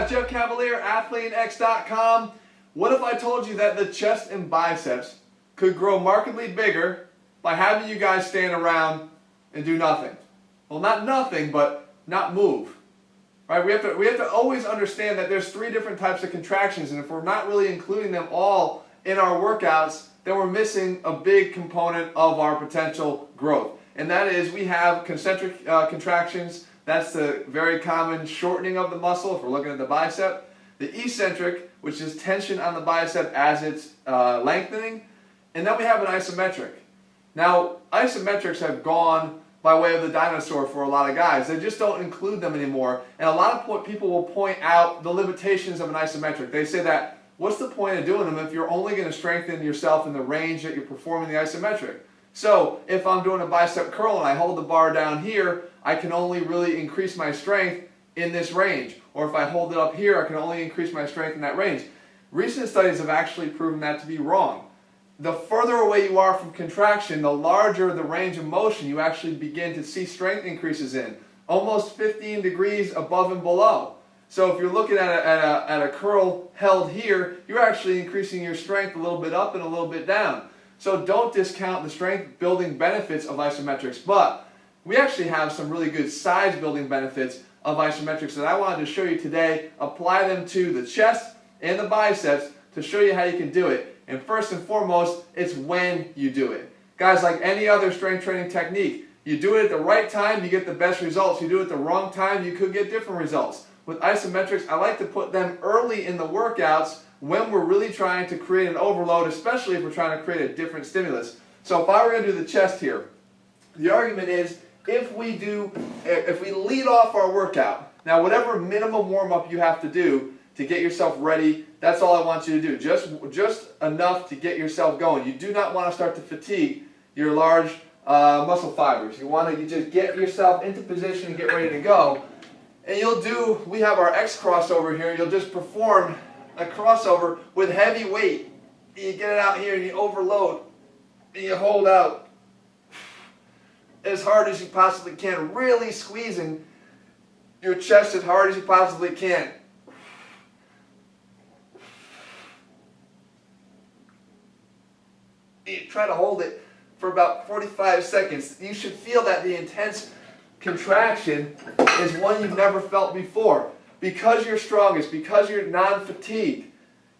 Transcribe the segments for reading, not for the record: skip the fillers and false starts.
Jeff Cavalier, ATHLEAN-X.com. What if I told you that the chest and biceps could grow markedly bigger by having you guys stand around and do nothing? Well, not nothing, but not move. Right? We have to always understand that there's three different types of contractions, and if we're not really including them all in our workouts, then we're missing a big component of our potential growth. And that is, we have concentric contractions. That's the very common shortening of the muscle if we're looking at the bicep. The eccentric, which is tension on the bicep as it's lengthening. And then we have an isometric. Now, isometrics have gone by way of the dinosaur for a lot of guys. They just don't include them anymore. And a lot of people will point out the limitations of an isometric. They say that, what's the point of doing them if you're only going to strengthen yourself in the range that you're performing the isometric? So if I'm doing a bicep curl and I hold the bar down here, I can only really increase my strength in this range. Or if I hold it up here, I can only increase my strength in that range. Recent studies have actually proven that to be wrong. The further away you are from contraction, the larger the range of motion you actually begin to see strength increases in, almost 15 degrees above and below. So if you're looking at a curl held here, you're actually increasing your strength a little bit up and a little bit down. So don't discount the strength building benefits of isometrics, but we actually have some really good size building benefits of isometrics that I wanted to show you today. Apply them to the chest and the biceps to show you how you can do it. And first and foremost, it's when you do it. Guys, like any other strength training technique, you do it at the right time, you get the best results. You do it at the wrong time, you could get different results. With isometrics, I like to put them early in the workouts when we're really trying to create an overload, especially if we're trying to create a different stimulus. So if I were going to do the chest here, the argument is if we lead off our workout, now whatever minimum warm-up you have to do to get yourself ready, that's all I want you to do. Just enough to get yourself going. You do not want to start to fatigue your large muscle fibers. You just get yourself into position and get ready to go. And we have our X crossover here. You'll just perform a crossover with heavy weight. You get it out here and you overload. And you hold out as hard as you possibly can, really squeezing your chest as hard as you possibly can. You try to hold it for about 45 seconds. You should feel that the intense contraction is one you've never felt before. Because you're strongest, because you're non-fatigued,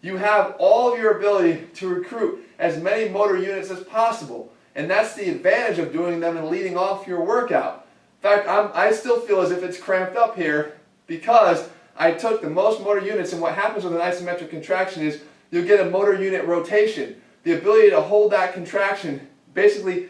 you have all of your ability to recruit as many motor units as possible. And that's the advantage of doing them and leading off your workout. In fact, I still feel as if it's cramped up here because I took the most motor units, and what happens with an isometric contraction is you'll get a motor unit rotation. The ability to hold that contraction, basically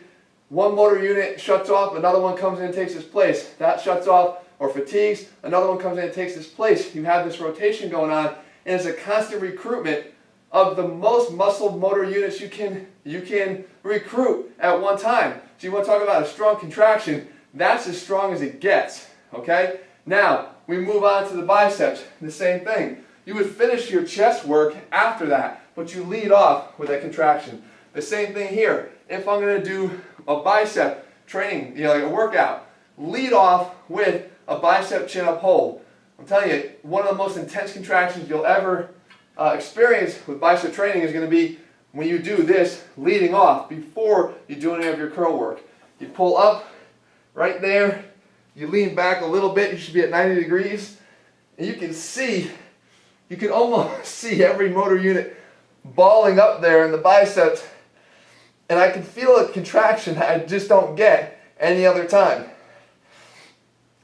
one motor unit shuts off, another one comes in and takes its place. That shuts off or fatigues, another one comes in and takes its place. You have this rotation going on, and it's a constant recruitment of the most muscle motor units you can recruit at one time. So you want to talk about a strong contraction, that's as strong as it gets, okay? Now, we move on to the biceps, the same thing. You would finish your chest work after that, but you lead off with a contraction. The same thing here. If I'm going to do a bicep training, like a workout, lead off with a bicep chin-up hold. I'm telling you, one of the most intense contractions you'll ever experience with bicep training is going to be when you do this leading off before you do any of your curl work. You pull up right there, you lean back a little bit, you should be at 90 degrees, and you can almost see every motor unit balling up there in the biceps, and I can feel a contraction I just don't get any other time.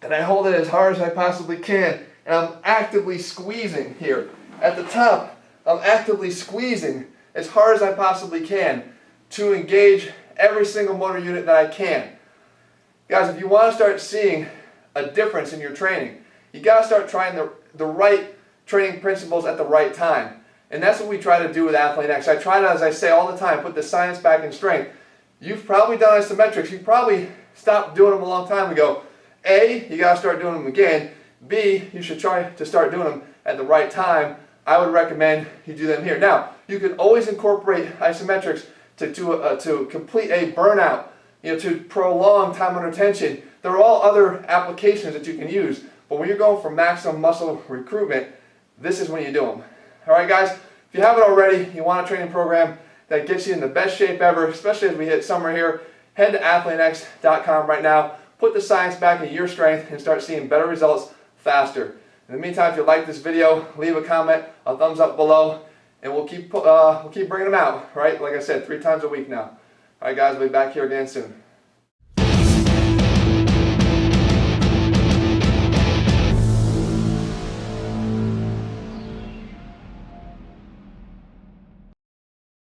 And I hold it as hard as I possibly can, and I'm actively squeezing here. At the top, I'm actively squeezing as hard as I possibly can to engage every single motor unit that I can. Guys, if you want to start seeing a difference in your training, you got to start trying the right training principles at the right time. And that's what we try to do with ATHLEAN-X. I try to, as I say all the time, put the science back in strength. You've probably done isometrics. You probably stopped doing them a long time ago. A, you got to start doing them again. B, you should try to start doing them at the right time. I would recommend you do them here. Now, you can always incorporate isometrics to complete a burnout, to prolong time under tension. There are all other applications that you can use. But when you're going for maximum muscle recruitment, this is when you do them. Alright guys, if you haven't already, you want a training program that gets you in the best shape ever, especially as we hit summer here, head to ATHLEAN-X.com right now, put the science back in your strength, and start seeing better results faster. In the meantime, if you like this video, leave a comment, a thumbs up below, and we'll keep bringing them out, right? Like I said, 3 times a week now. Alright guys, we'll be back here again soon.